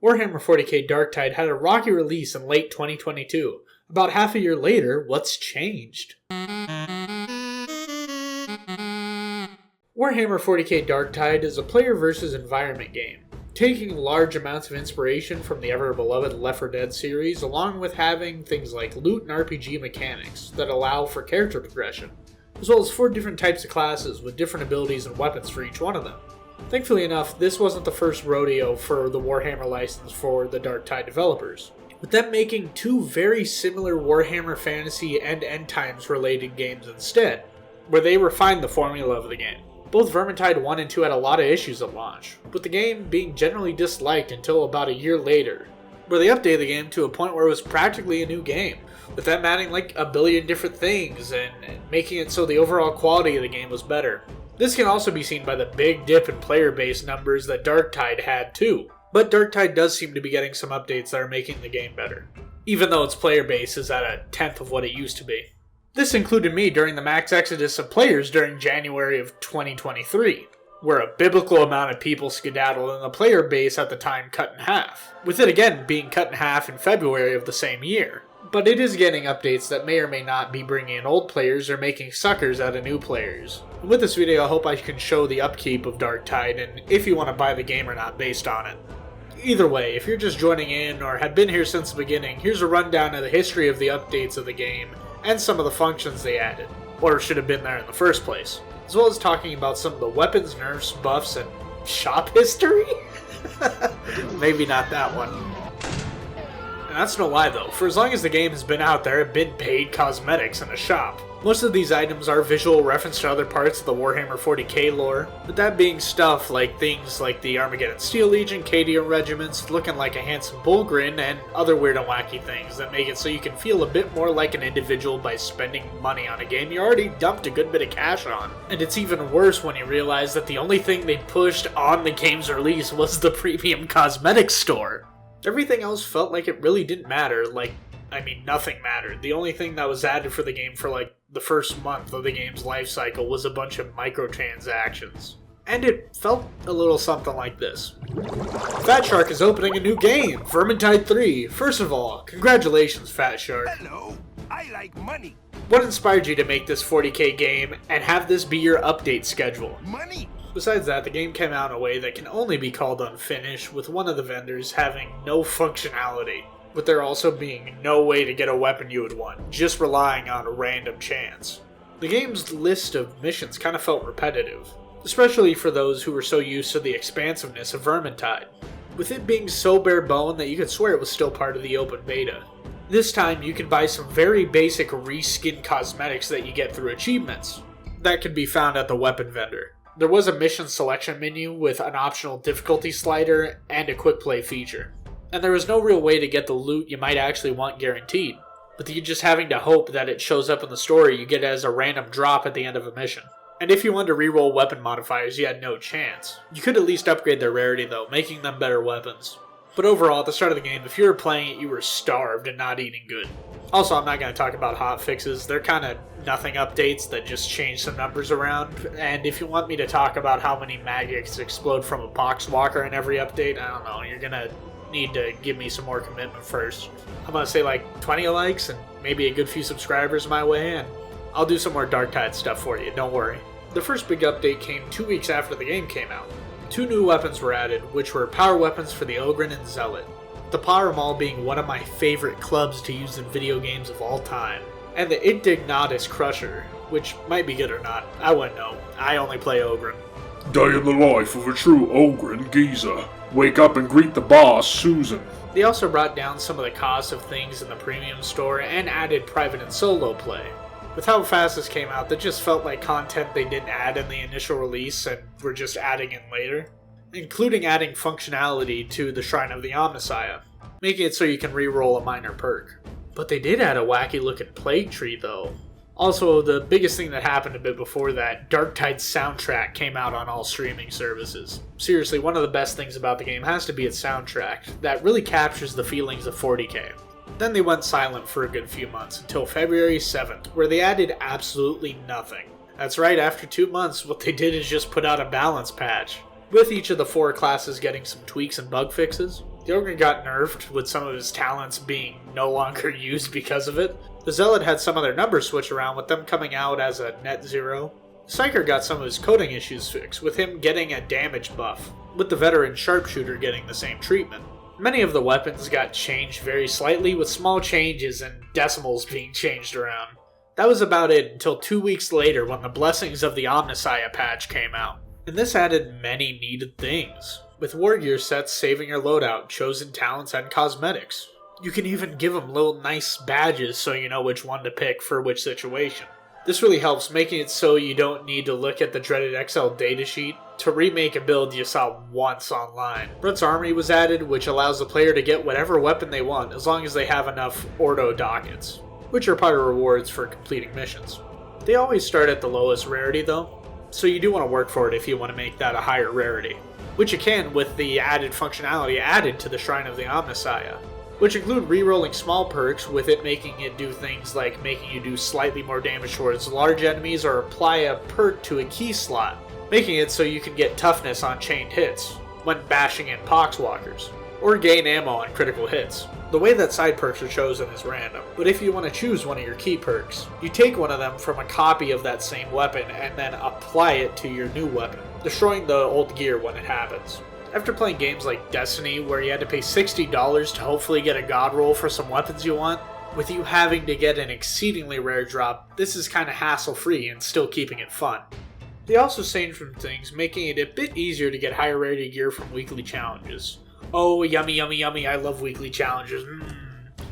Warhammer 40k Darktide had a rocky release in late 2022. About half a year later, what's changed? Warhammer 40k Darktide is a player versus environment game, taking large amounts of inspiration from the ever-beloved Left 4 Dead series, along with having things like loot and RPG mechanics that allow for character progression, as well as 4 different types of classes with different abilities and weapons for each one of them. Thankfully enough, this wasn't the first rodeo for the Warhammer license for the Darktide developers, with them making 2 very similar Warhammer Fantasy and End Times related games instead, where they refined the formula of the game. Both Vermintide 1 and 2 had a lot of issues at launch, with the game being generally disliked until about a year later, where they updated the game to a point where it was practically a new game, with them adding like a billion different things and making it so the overall quality of the game was better. This can also be seen by the big dip in player base numbers that Darktide had too, but Darktide does seem to be getting some updates that are making the game better, even though its player base is at a tenth of what it used to be. This included me during the max exodus of players during January of 2023, where a biblical amount of people skedaddled and the player base at the time cut in half, with it again being cut in half in February of the same year. But it is getting updates that may or may not be bringing in old players or making suckers out of new players. And with this video, I hope I can show the upkeep of Darktide and if you want to buy the game or not based on it. Either way, if you're just joining in or have been here since the beginning, here's a rundown of the history of the updates of the game and some of the functions they added, or should have been there in the first place, as well as talking about some of the weapons, nerfs, buffs, and shop history? Maybe not that one. And that's no lie though, for as long as the game has been out there, have been paid cosmetics in a shop. Most of these items are visual reference to other parts of the Warhammer 40k lore, but that being stuff like things like the Armageddon Steel Legion, Cadian regiments, looking like a handsome bullgrin, and other weird and wacky things that make it so you can feel a bit more like an individual by spending money on a game you already dumped a good bit of cash on. And it's even worse when you realize that the only thing they pushed on the game's release was the premium cosmetics store. Everything else felt like it really didn't matter, nothing mattered. The only thing that was added for the game for the first month of the game's life cycle was a bunch of microtransactions. And it felt a little something like this. Fat Shark is opening a new game, Vermintide 3. First of all, congratulations, Fat Shark. Hello, I like money. What inspired you to make this 40k game and have this be your update schedule? Money. Besides that, the game came out in a way that can only be called unfinished, with one of the vendors having no functionality, with there also being no way to get a weapon you would want, just relying on a random chance. The game's list of missions kind of felt repetitive, especially for those who were so used to the expansiveness of Vermintide, with it being so bare bone that you could swear it was still part of the open beta. This time you could buy some very basic reskin cosmetics that you get through achievements, that could be found at the weapon vendor. There was a mission selection menu with an optional difficulty slider and a quick play feature. And there was no real way to get the loot you might actually want guaranteed, but you just having to hope that it shows up in the story you get as a random drop at the end of a mission. And if you wanted to reroll weapon modifiers, you had no chance. You could at least upgrade their rarity though, making them better weapons. But overall, at the start of the game, if you were playing it, you were starved and not eating good. Also, I'm not going to talk about hotfixes. They're kind of nothing updates that just change some numbers around. And if you want me to talk about how many maggots explode from a poxwalker in every update, I don't know, you're going to need to give me some more commitment first. I'm going to say 20 likes and maybe a good few subscribers my way, and I'll do some more Darktide stuff for you, don't worry. The first big update came 2 weeks after the game came out. 2 new weapons were added, which were power weapons for the Ogryn and Zealot. The Power Maul being one of my favorite clubs to use in video games of all time. And the Indignatus Crusher, which might be good or not, I wouldn't know. I only play Ogryn. Day in the life of a true Ogryn geezer. Wake up and greet the boss, Susan. They also brought down some of the costs of things in the premium store and added private and solo play. With how fast this came out, that just felt like content they didn't add in the initial release and were just adding in later, including adding functionality to the Shrine of the Omnissiah, making it so you can reroll a minor perk. But they did add a wacky looking plague tree though. Also, the biggest thing that happened a bit before that, Darktide's soundtrack came out on all streaming services. Seriously, one of the best things about the game has to be its soundtrack, that really captures the feelings of 40k. Then they went silent for a good few months, until February 7th, where they added absolutely nothing. That's right, after 2 months, what they did is just put out a balance patch, with each of the 4 classes getting some tweaks and bug fixes. The Ogre got nerfed, with some of his talents being no longer used because of it. The Zealot had some of their numbers switch around, with them coming out as a net 0. The Psyker got some of his coding issues fixed, with him getting a damage buff, with the Veteran Sharpshooter getting the same treatment. Many of the weapons got changed very slightly, with small changes and decimals being changed around. That was about it until 2 weeks later when the Blessings of the Omnissiah patch came out. And this added many needed things, with war gear sets saving your loadout, chosen talents, and cosmetics. You can even give them little nice badges so you know which one to pick for which situation. This really helps, making it so you don't need to look at the dreaded Excel datasheet to remake a build you saw once online. Brut's Armory was added, which allows the player to get whatever weapon they want as long as they have enough Ordo dockets, which are part of rewards for completing missions. They always start at the lowest rarity though, so you do want to work for it if you want to make that a higher rarity, which you can with the added functionality added to the Shrine of the Omnissiah, which include rerolling small perks, with it making it do things like making you do slightly more damage towards large enemies or apply a perk to a key slot, making it so you can get toughness on chained hits when bashing in poxwalkers, or gain ammo on critical hits. The way that side perks are chosen is random, but if you want to choose one of your key perks, you take one of them from a copy of that same weapon and then apply it to your new weapon, destroying the old gear when it happens. After playing games like Destiny, where you had to pay $60 to hopefully get a god roll for some weapons you want, with you having to get an exceedingly rare drop, this is kinda hassle-free and still keeping it fun. They also changed some things, making it a bit easier to get higher rarity gear from weekly challenges. Oh, yummy, yummy, yummy, I love weekly challenges.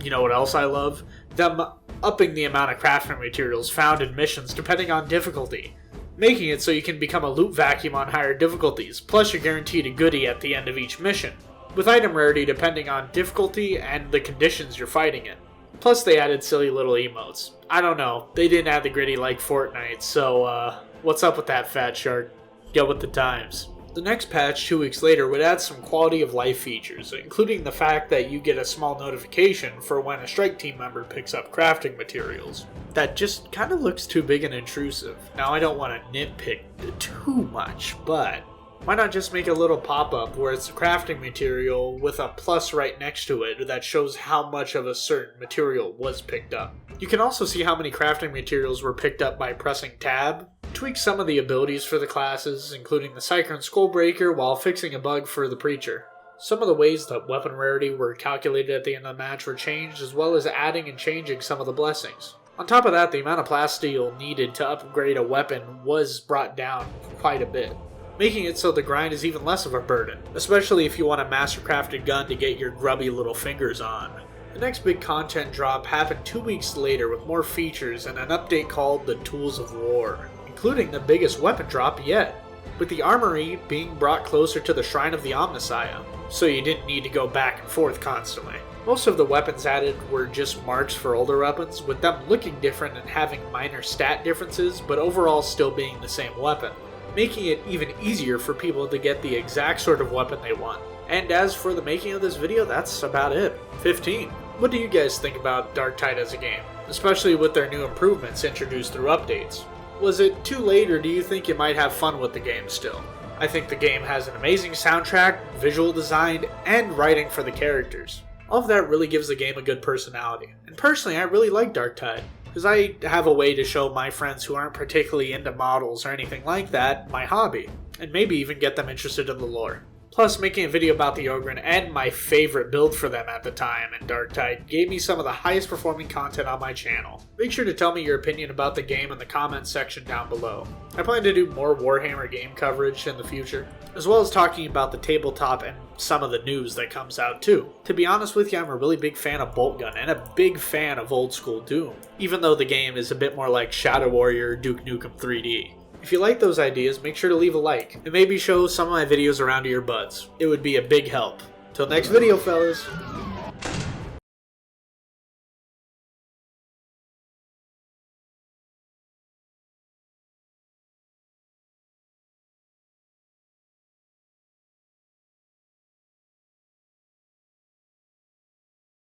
You know what else I love? Them upping the amount of crafting materials found in missions depending on difficulty, making it so you can become a loot vacuum on higher difficulties, plus you're guaranteed a goodie at the end of each mission, with item rarity depending on difficulty and the conditions you're fighting in. Plus they added silly little emotes. I don't know, they didn't add the gritty like Fortnite, so what's up with that, Fat Shark? Get with the times. The next patch, 2 weeks later, would add some quality of life features, including the fact that you get a small notification for when a strike team member picks up crafting materials. That just kind of looks too big and intrusive. Now I don't want to nitpick too much, but why not just make a little pop-up where it's a crafting material with a plus right next to it that shows how much of a certain material was picked up. You can also see how many crafting materials were picked up by pressing tab, tweak some of the abilities for the classes, including the Psyker and Skullbreaker, while fixing a bug for the Preacher. Some of the ways that weapon rarity were calculated at the end of the match were changed, as well as adding and changing some of the blessings. On top of that, the amount of plasteel needed to upgrade a weapon was brought down quite a bit, making it so the grind is even less of a burden, especially if you want a master-crafted gun to get your grubby little fingers on. The next big content drop happened 2 weeks later with more features and an update called the Tools of War, including the biggest weapon drop yet, with the armory being brought closer to the Shrine of the Omnissiah, so you didn't need to go back and forth constantly. Most of the weapons added were just marks for older weapons, with them looking different and having minor stat differences, but overall still being the same weapon, making it even easier for people to get the exact sort of weapon they want. And as for the making of this video, that's about it. 15. What do you guys think about Darktide as a game, especially with their new improvements introduced through updates? Was it too late, or do you think you might have fun with the game still? I think the game has an amazing soundtrack, visual design, and writing for the characters. All of that really gives the game a good personality. And personally, I really like Darktide, because I have a way to show my friends who aren't particularly into models or anything like that my hobby, and maybe even get them interested in the lore. Plus, making a video about the Ogryn and my favorite build for them at the time in Darktide gave me some of the highest performing content on my channel. Make sure to tell me your opinion about the game in the comments section down below. I plan to do more Warhammer game coverage in the future, as well as talking about the tabletop and some of the news that comes out too. To be honest with you, I'm a really big fan of Boltgun and a big fan of old school Doom, even though the game is a bit more like Shadow Warrior Duke Nukem 3D. If you like those ideas, make sure to leave a like, and maybe show some of my videos around to your buds. It would be a big help. Till next video, fellas!